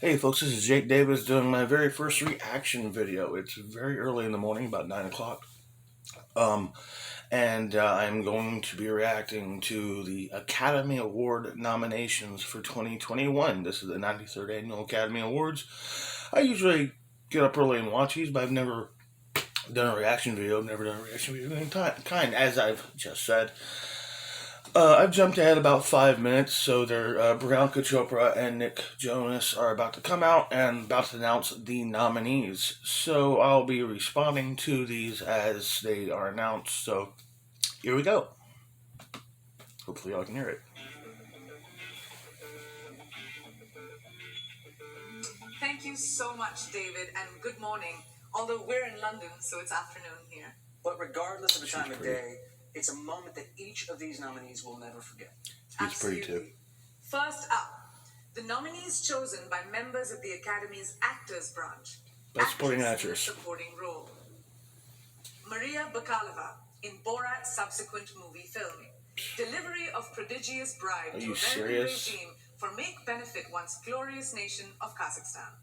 Hey folks, this is Jake Davis doing my very first reaction video. It's very early in the morning, about 9 o'clock. Um, and I'm going to be reacting to the Academy Award nominations for 2021. This is the 93rd Annual Academy Awards. I usually get up early and watch these, but I've never done a reaction video. I've never done a reaction video of any kind, as I've just said. I've jumped ahead about 5 minutes, so Priyanka Chopra and Nick Jonas are about to come out and about to announce the nominees. So I'll be responding to these as they are announced. So here we go. Hopefully y'all can hear it. Thank you so much, David, and good morning. Although we're in London, so it's afternoon here. But regardless of the time of day, it's a moment that each of these nominees will never forget. She's pretty too. First up, the nominees chosen by members of the Academy's Actors Branch. Best Supporting Actress. Supporting role. Maria Bakalova in Borat's subsequent movie film. Delivery of prodigious bribe to American regime for make benefit once glorious nation of Kazakhstan.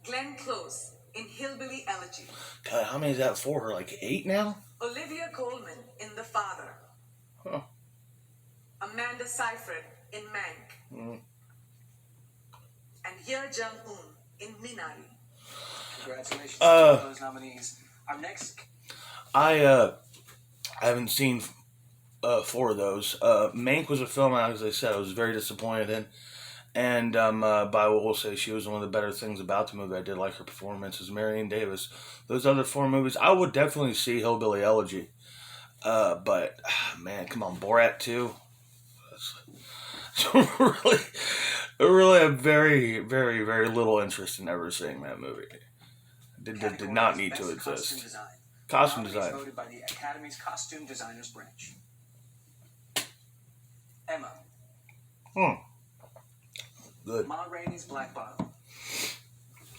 Glenn Close in Hillbilly Elegy. God, how many is that for her? Like 8 now? Olivia Colman in The Father. Huh. Amanda Seyfried in Mank. And Ye Jung-un in Minari. Congratulations to all those nominees. Our next... I haven't seen 4 of those. Mank was a film, as I said, I was very disappointed in. And but I will say she was one of the better things about the movie. I did like her performance as Marion Davis. Those other 4 movies, I would definitely see Hillbilly Elegy. But, man, come on, Borat 2. So really have very, very, very little interest in ever seeing that movie. Did not need to exist. Costume design. Voted by the Academy's Costume Designers Branch. Emma. Good. Ma Rainey's Black Bottom.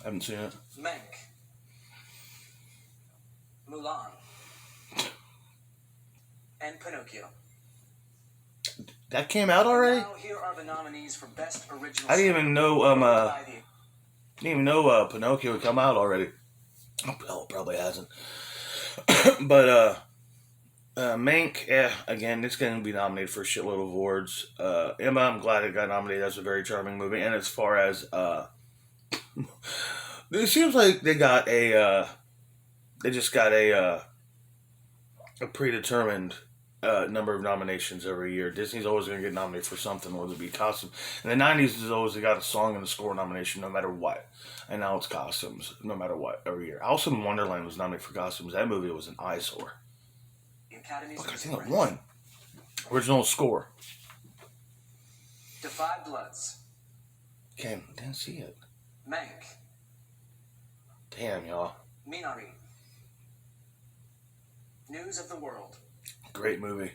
Haven't seen it. Mank. Mulan. And Pinocchio. That came out already? Now here are the nominees for Best Original. I didn't even know Pinocchio would come out already. Oh, it probably hasn't. But Mank, again, it's going to be nominated for a shitload of awards. Emma, I'm glad it got nominated. That's a very charming movie. And as far as it seems like they just got a predetermined number of nominations every year. Disney's always going to get nominated for something, whether it be costume. In the 90s, it's always they got a song and a score nomination no matter what. And now it's costumes, no matter what, every year. Alice in Wonderland was nominated for costumes. That movie was an eyesore. Look, I think it won. Original score. The Five Bloods. Okay, didn't see it. Mank. Damn, y'all. Minari. News of the World. Great movie.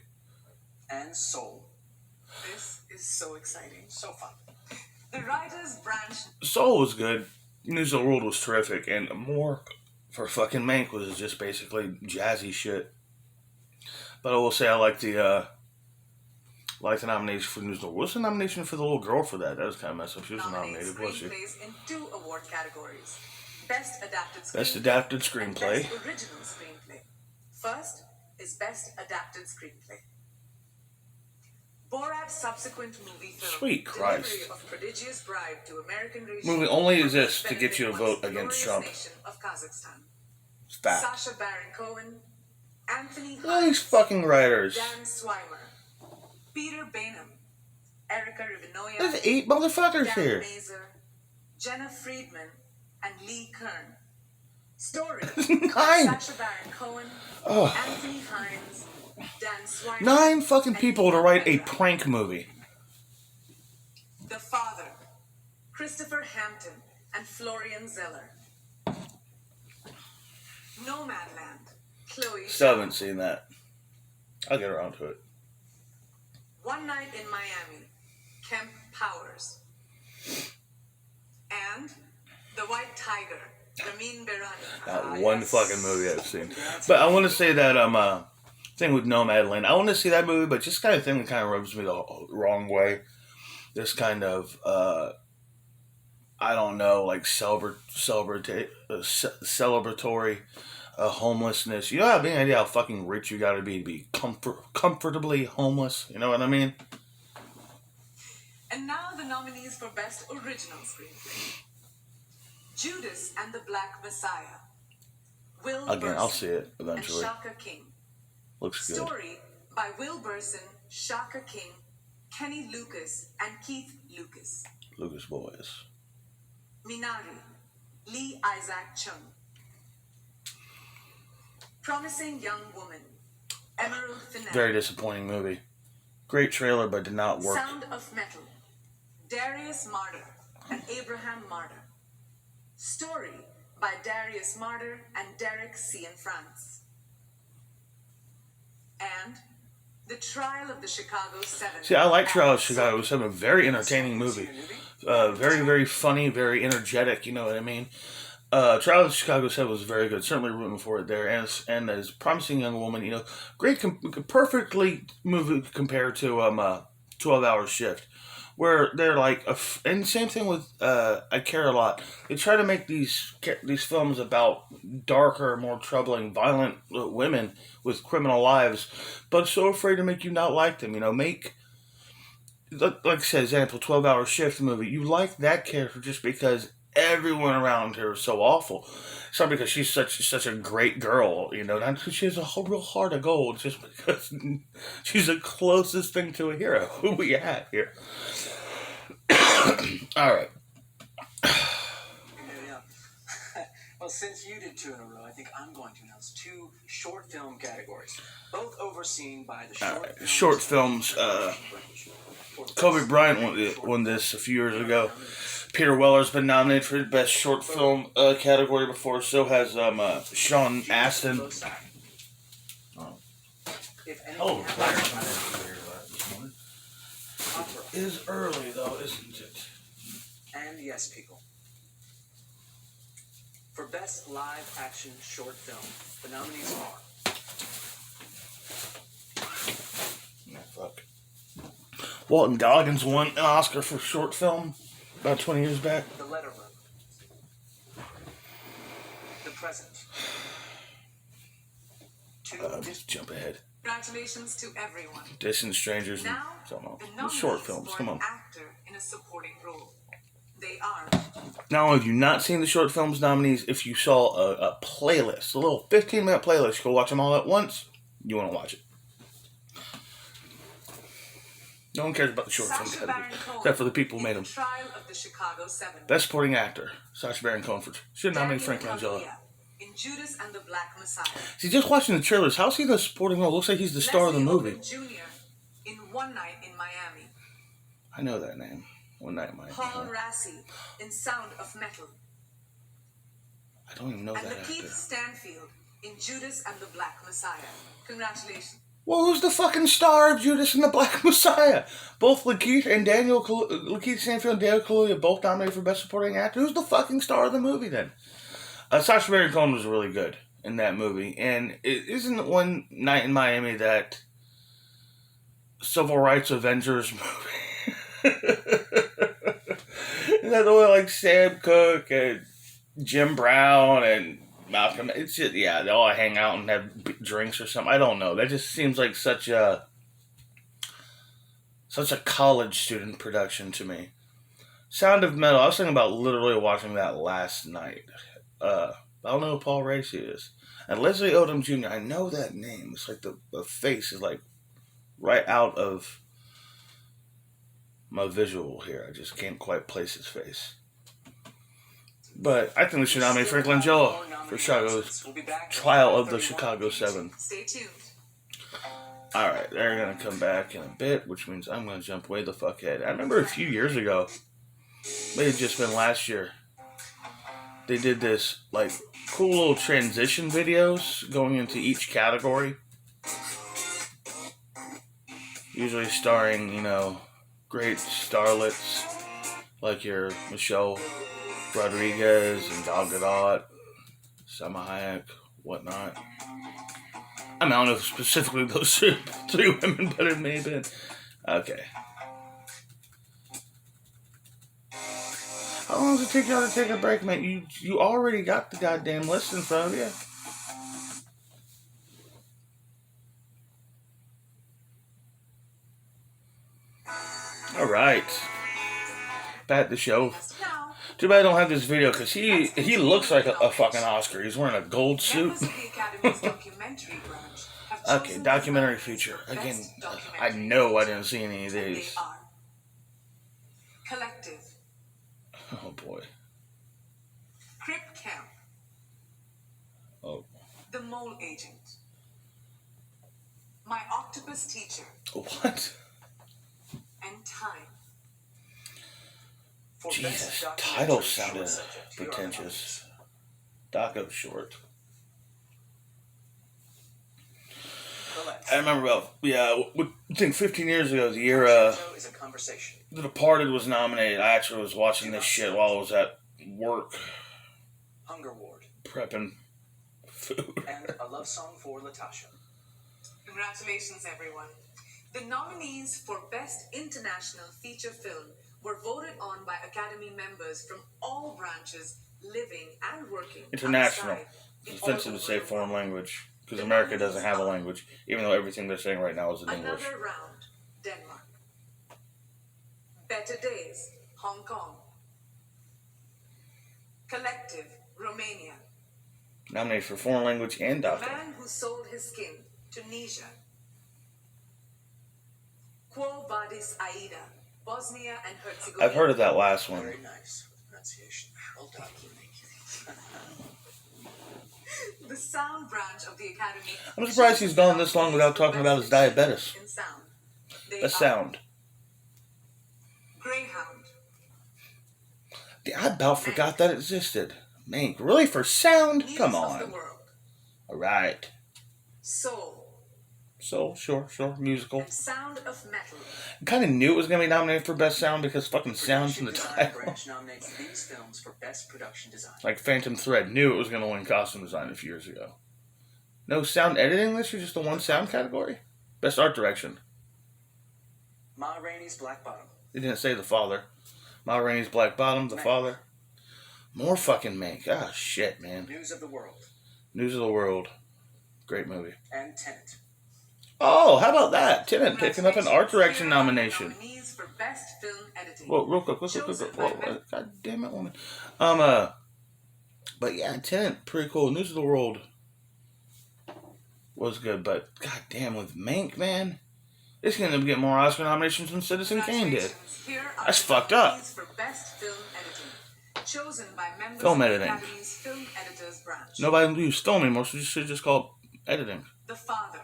And Soul. This is so exciting. So fun. The Writers Branch. Soul was good. News of the World was terrific. And more for fucking Mank was just basically jazzy shit. But I will say I like the nomination for News of the World. What's the nomination for the little girl for that? That was kind of messed up. She was nominated, was she? Screenplays in 2 award categories. Best Adapted Screenplay. Best Adapted Screenplay. And Best Original Screenplay. First is Best Adapted Screenplay. Borat's subsequent movie film. Sweet Christ. Delivery of prodigious bribe to American regime. Movie only exists to get you a vote against Trump. Nation of Kazakhstan. It's fact. Sacha Baron Cohen. Anthony Look at these fucking writers. Dan Swimer, Peter Bainham, Erica Rivinoya, There's 8 motherfuckers Dan here. Mazer, Jenna Friedman, and Lee Kern. Story: 9. Sacha Baron Cohen, Anthony Hines, Dan Swimer. 9 fucking people to write a prank movie. The Father, Christopher Hampton and Florian Zeller. Nomadland, Chloe. Still haven't seen that. I'll get around to it. One Night in Miami, Kemp Powers. And The White Tiger, Ramin Berani. Not one fucking movie I've seen. But I want to say that thing with Nomadland. I want to see that movie, but just kind of thing that kind of rubs me the wrong way. This kind of I don't know, like celebratory homelessness. You have any idea how fucking rich you gotta be to be comfortably homeless? You know what I mean? And now the nominees for Best Original Screenplay. Judas and the Black Messiah. Will Again, Burson I'll see it eventually. and Shaka King. Looks good. Story by Will Burson, Shaka King, Kenny Lucas, and Keith Lucas. Lucas Boys. Minari, Lee Isaac Chung. Promising Young Woman, Emerald Fennell. Very disappointing movie. Great trailer, but did not work. Sound of Metal, Darius Marder and Abraham Marder. Story by Darius Marder and Derek Cianfrance. And The Trial of the Chicago 7. See, I like Trial of Chicago 7. A very entertaining movie. Very, very funny, very energetic, you know what I mean? Trial of Chicago 7 was very good. Certainly rooting for it there. And as Promising Young Woman, you know, great, perfectly movie compared to 12 Hour Shift. Where they're like, and same thing with I Care a Lot. They try to make these films about darker, more troubling, violent women with criminal lives, but so afraid to make you not like them. You know, make, like I said, example, 12 Hour Shift movie. You like that character just because everyone around her is so awful. It's not because she's such a great girl, you know, not because she has a real heart of gold, just because she's the closest thing to a hero who we have here. All right. Yeah. Well, since you did 2 in a row, I think I'm going to announce 2 short film categories, both overseen by the short films. Kobe Bryant won this a few years ago. Peter Weller's been nominated for the best short film category before. So has Sean Astin. It is early though, isn't it? And yes, people. For best live action short film, the nominees are. Fuck. Walton Goggins won an Oscar for short film about 20 years back. The Letter Room. The Present. Just jump ahead. Congratulations to everyone. Distant Strangers and Now, something the else. nominees Short films, for come on. an actor in a supporting role. They are. Not only have you not seen the short films nominees, if you saw a playlist, a little 15-minute playlist, you go watch them all at once, you want to watch it. No one cares about the short film category, except for the people who made them. Trial of the Chicago 7. Best Supporting Actor, Sacha Baron Cohen. Should nominate Frank Langella. In Judas and the Black Messiah. See, just watching the trailers, how's he the supporting role? Looks like he's the star of the movie. Jr. in One Night in Miami. I know that name. One Night in Miami. Paul Rassi in Sound of Metal. I don't even know that actor. actor. And Lakeith Stanfield in Judas and the Black Messiah. Congratulations. Well, who's the fucking star of Judas and the Black Messiah? Both Lakeith Stanfield and Daniel Kaluuya both nominated for Best Supporting Actor. Who's the fucking star of the movie then? Sacha Baron Cohen was really good in that movie. And it isn't One Night in Miami that Civil Rights Avengers movie? Isn't that the one like Sam Cooke and Jim Brown and Malcolm? It's just, yeah, they all hang out and have drinks or something. I don't know. That just seems like such a college student production to me. Sound of Metal. I was thinking about literally watching that last night. I don't know who Paul Rassi is. And Leslie Odom Jr., I know that name. It's like the face is like right out of my visual here. I just can't quite place his face. But I think we should nominate Frank Langella for Chicago's Trial of the Chicago 7. Stay tuned. Alright, they're going to come back in a bit, which means I'm going to jump way the fuck ahead. I remember a few years ago, may have just been last year, they did this, like, cool little transition videos going into each category. Usually starring, you know, great starlets like your Michelle Rodriguez and Gal Gadot, Salma Hayek, whatnot. I mean, I don't know specifically those three women, but it may have been. Okay. I don't long does it take y'all to take a break, man? You already got the goddamn list in front of you. All right. Back at the show. Too bad I don't have this video because he looks like a fucking Oscar. He's wearing a gold suit. Okay, documentary feature. Again, I know I didn't see any of these. Collective. Oh boy. Crip Camp. Oh. The Mole Agent. My Octopus Teacher. What? And Time. Jesus, title sounded pretentious. Doco short. I remember I think 15 years ago, the year The Departed was nominated. I actually was watching this shit while I was at work. Hunger Ward. Prepping food. And A Love Song for Latasha. Congratulations, everyone. The nominees for Best International Feature Film were voted on by Academy members from all branches, living and working. International. It's offensive to say foreign language. Because America doesn't have a language, even though everything they're saying right now is in English. Another Round, Denmark. Better Days, Hong Kong. Collective, Romania. Nominated for foreign language and The DACA. Man Who Sold His Skin, Tunisia. Quo Vadis Aida, Bosnia and Herzegovina. I've heard of that last one. Very nice pronunciation. Well done. The sound branch of the Academy. I'm surprised he's gone this long without talking about his diabetes. In sound. The sound. Greyhound. I about forgot that existed. Man, really for sound? Come News of on. the World. Alright. Soul. So, sure. Musical. And Sound of Metal. I kind of knew it was going to be nominated for Best Sound because fucking sound's in the title. Branch nominates these films for Best Production Design. Like Phantom Thread. Knew it was going to win costume design a few years ago. No sound editing this year? Just the one sound category? Best Art Direction. Ma Rainey's Black Bottom. They didn't say The Father. Ma Rainey's Black Bottom, The Father. More fucking Mank. Ah, shit, man. News of the World. News of the World. Great movie. And Tenet. Oh, how about that? Tenet picking up an art direction nomination. Nominees for Best Film Editing. Whoa, real quick. Whoa, God damn it, woman. But yeah, Tenet, pretty cool. News of the World was good, but god damn, with Mank, man, it's gonna end up getting more Oscar nominations than Citizen Kane did. That's fucked up. For Best Film Editing, chosen by members Film of editing. the Academy's Film Editors Branch. Nobody uses film anymore, so you should just call it editing. The Father.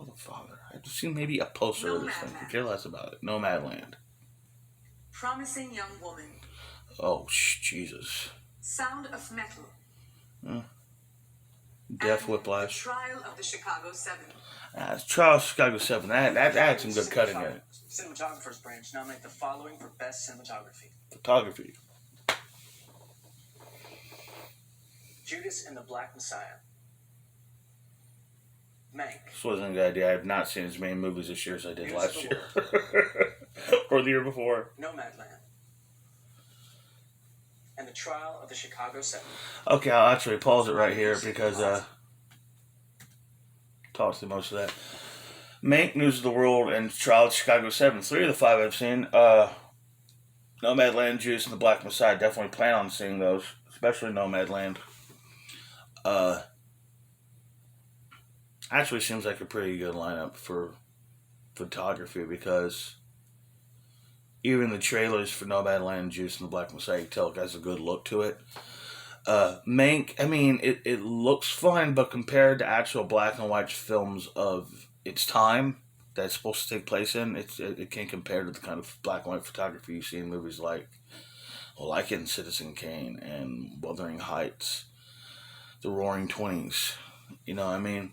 Oh, The Father. I've seen maybe a poster of this thing. Could care less about it. Nomadland. Promising Young Woman. Oh, Jesus. Sound of Metal. Death and Whiplash. The Trial of the Chicago 7. Trial of Chicago 7. That had some good cutting in it. Cinematographer's Branch nominate the following for Best Cinematography. Photography. Judas and the Black Messiah. Mank. This wasn't a good idea. I have not seen as many movies this year as I did last year. Or the year before. Nomadland. And The Trial of the Chicago 7. Okay, I'll actually pause it right here because talked through most of that. Mank, News of the World, and Trial of Chicago 7. 3 of the 5 I've seen. Nomadland, Judas, and the Black Messiah. Definitely plan on seeing those. Especially Nomadland. Actually seems like a pretty good lineup for photography because even the trailers for Nomadland, Juice, and the Black Messiah, you tell it has a good look to it. Mank, I mean, it looks fine, but compared to actual black and white films of its time that it's supposed to take place in, it can't compare to the kind of black and white photography you see in movies like in Citizen Kane and Wuthering Heights, The Roaring Twenties. You know what I mean?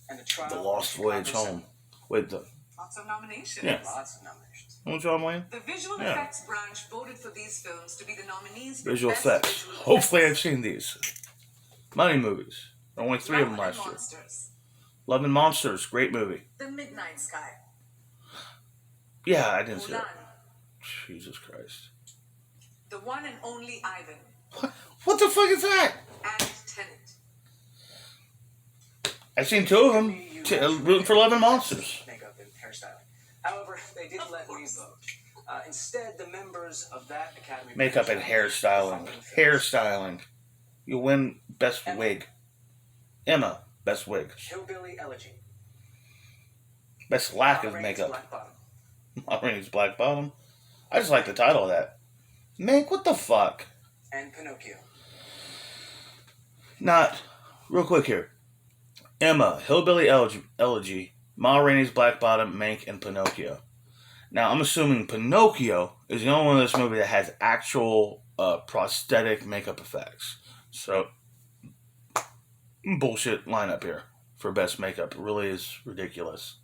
And The Lost Voyage Home. Wait, Lots of nominations. Yeah. Lots of nominations. What's wrong, Wayne? The visual effects branch voted for these films to be the nominees for Visual Best effects. Visual Hopefully I've Effects. seen these. Money movies. There were only 3 of them Love and last year. Monsters. Love and Monsters. Great movie. The Midnight Sky. Yeah, I didn't see it. Mulan. Jesus Christ. The one and only Ivan. What the fuck is that? And Tenet. I've seen two of them. Rooting for Love and Monsters. Makeup and hairstyling. However, they didn't let me vote. Instead, the members of that Academy... Makeup and hairstyling. Hairstyling. You win Best Wig. Emma, Best Wig. Hillbilly Elegy. Best lack of makeup. Ma Rainey's Black Bottom. I just like the title of that. Meg, what the fuck? And Pinocchio. Not... Real quick here. Emma, Hillbilly Elegy, Ma Rainey's Black Bottom, Mank, and Pinocchio. Now, I'm assuming Pinocchio is the only one in this movie that has actual prosthetic makeup effects. So, bullshit lineup here for best makeup. It really is ridiculous.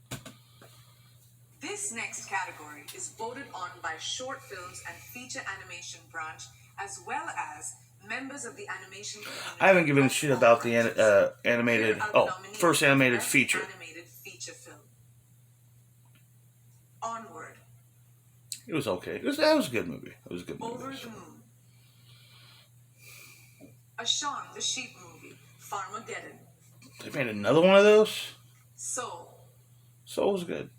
This next category is voted on by short films and feature animation branch, as well as members of the animation community. I haven't given a shit about the animated... first animated feature. Animated feature film. Onward. It was okay. That was a good movie. It was a good movie. Over the Moon. A Shaun the Sheep movie. Farmageddon. They made another one of those? Soul. Soul was good.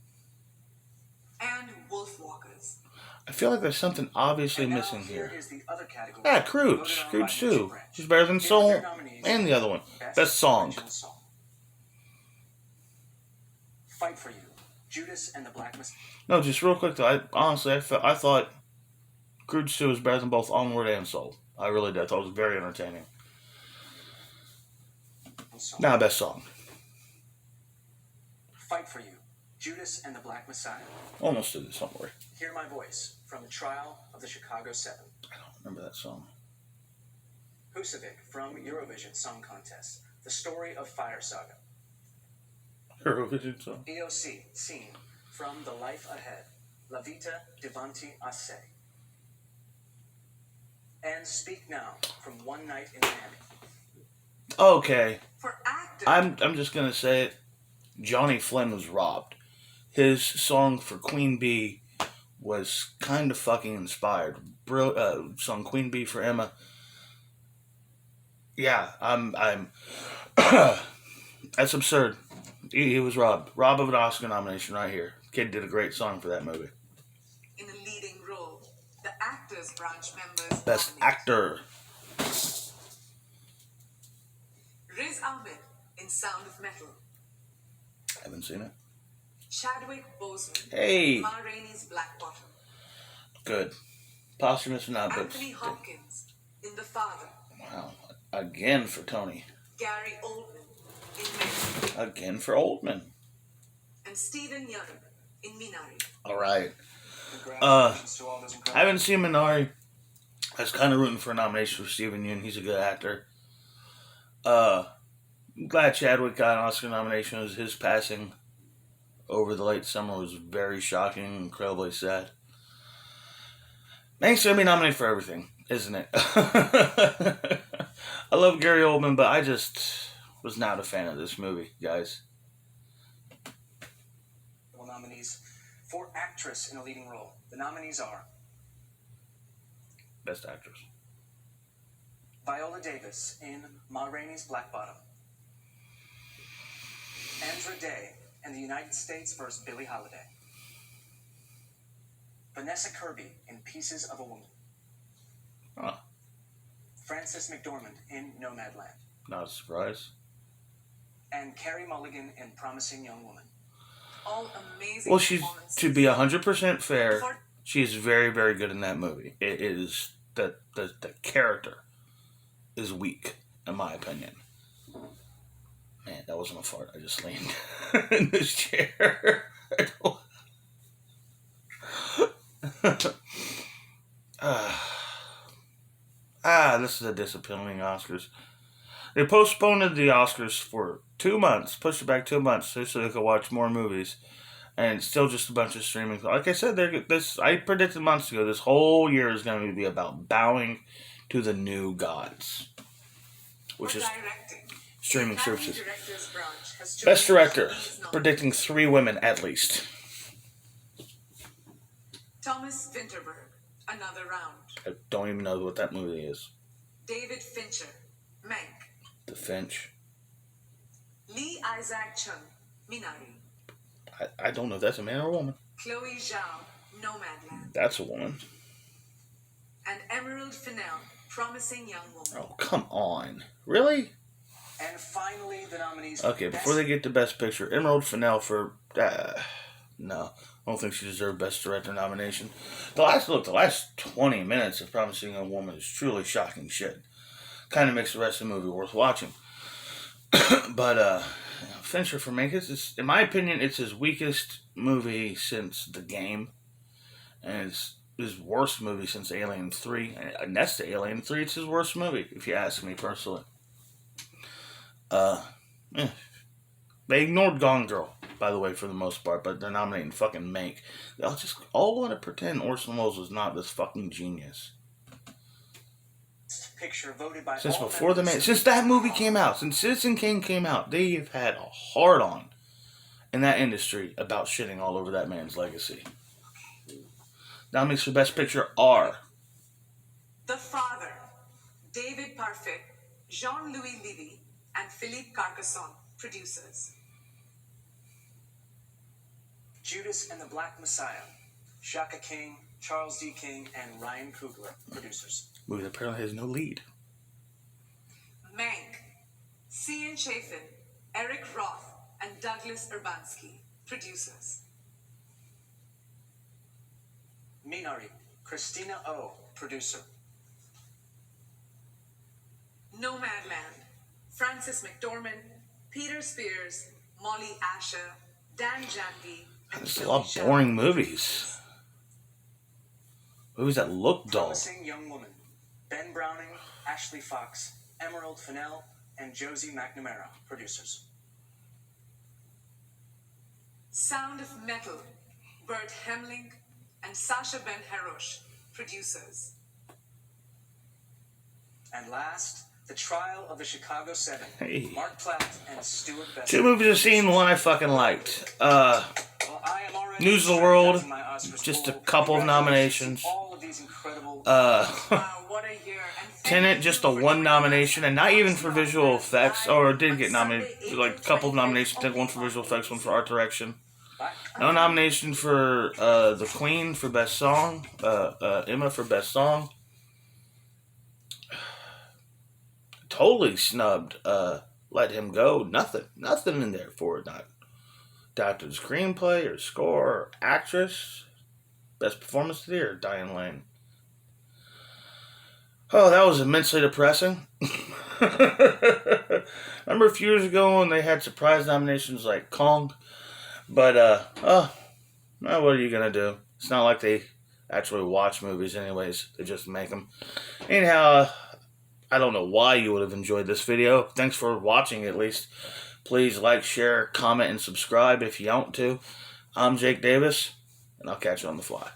And Wolfwalkers. I feel like there's something obviously missing here. Is the other category. Yeah, Croods. Croods 2. She's better than Soul and the other one. Best song. Fight for You. Judas and the Black Messiah. No, just real quick though. I thought Croods 2 was better than both Onward and Soul. I really did. I thought it was very entertaining. Now, best song. Fight for You. Judas and the Black Messiah. Almost did it somewhere. Hear My Voice from the Trial of the Chicago 7. I don't remember that song. Husavik from Eurovision Song Contest. The Story of Fire Saga. Eurovision song. EOC Scene from The Life Ahead. La Vita Davanti a Se. And Speak Now from One Night in Miami. Okay. For actors. I'm just gonna say it. Johnny Flynn was robbed. His song for Queen Bee was kind of fucking inspired. Song Queen Bee for Emma. Yeah, I'm. That's absurd. He was robbed. Robbed of an Oscar nomination right here. Kid did a great song for that movie. In a leading role, the actors branch members. Best nominated. actor. Riz Ahmed in Sound of Metal. Haven't seen it. Chadwick Boseman. Hey. Ma Rainey's Black Bottom. Good. Posthumous or not, but... Anthony Hopkins in The Father. Wow. Again for Tony. Gary Oldman in Mank. Again for Oldman. And Stephen Yeun in Minari. Alright. I haven't seen Minari. I was kind of rooting for a nomination for Stephen Yeun. He's a good actor. I'm glad Chadwick got an Oscar nomination. His passing over the late summer was very shocking, incredibly sad. Mank's gonna be nominated for everything, isn't it? I love Gary Oldman, but I just was not a fan of this movie, guys. Well, nominees for actress in a leading role. The nominees are Best actress. Viola Davis in Ma Rainey's Black Bottom. Andra Day in The United States vs. Billie Holiday. Vanessa Kirby in Pieces of a Woman. Huh. Frances McDormand in Nomadland. Not a surprise. And Carey Mulligan in Promising Young Woman. All amazing. Well, to be 100% fair, she's very, very good in that movie. It is the character is weak, in my opinion. Man, that wasn't a fart. I just leaned in this chair. This is a disappointing Oscars. They postponed the Oscars for 2 months, pushed it back 2 months so they could watch more movies. And it's still just a bunch of streaming. Like I said, I predicted months ago, this whole year is going to be about bowing to the new gods. Which is streaming services. Best director, predicting 3 women at least. Thomas Vinterberg, Another Round. I don't even know what that movie is. David Fincher, Mank. The Finch. Lee Isaac Chung, Minari. I don't know if that's a man or a woman. Chloe Zhao, Nomadland. That's a woman. And Emerald Fennell, Promising Young Woman. Oh, come on. Really? And finally, the nominees. Okay, before they get to Best Picture, Emerald Fennell for... no, I don't think she deserved Best Director nomination. The last 20 minutes of Promising Young Woman is truly shocking shit. Kind of makes the rest of the movie worth watching. But, Fincher for me, in my opinion, it's his weakest movie since The Game. And it's his worst movie since Alien 3. And that's the Alien 3. It's his worst movie, if you ask me personally. They ignored Gone Girl, by the way, for the most part, but they're nominating fucking Mank. They'll just all want to pretend Orson Welles was not this fucking genius. Picture voted by since that movie came out, since Citizen Kane came out, they've had a hard-on in that industry about shitting all over that man's legacy. Nominees for Best Picture are The Father, David Parfit, Jean-Louis Levy, and Philippe Carcassonne, producers. Judas and the Black Messiah, Shaka King, Charles D. King, and Ryan Coogler, producers. Movie that apparently has no lead. Mank, Cian Chafin, Eric Roth, and Douglas Urbanski, producers. Minari, Christina Oh, producer. Nomadland, Francis McDormand, Peter Spears, Molly Asher, Dan Jandy, and There's a lot of boring movies. Movies that look dull. Promising Young Woman, Ben Browning, Ashley Fox, Emerald Fennell, and Josie McNamara, producers. Sound of Metal, Bert Hemling, and Sacha Ben Harosh, producers. And last, The Trial of the Chicago Seven, Hey. Mark Platt and Stuart Besson. 2 movies I've seen, one I fucking liked. News of the World, just a couple of nominations. Wow, what a year. And Tenet, just a 1 nomination, and not even for visual effects, or did get nominated, like a couple of nominations, I think 1 for visual effects, 1 for art direction. No nomination for The Queen for Best Song, Emma for Best Song. Totally snubbed Let Him Go. Nothing in there for it. Not adapted screenplay or score or actress. Best performance of the year, Diane Lane. Oh, that was immensely depressing. Remember a few years ago when they had surprise nominations like Kong? But, well, what are you going to do? It's not like they actually watch movies anyways. They just make them. Anyhow, I don't know why you would have enjoyed this video. Thanks for watching at least. Please like, share, comment, and subscribe if you want to. I'm Jake Davis, and I'll catch you on the fly.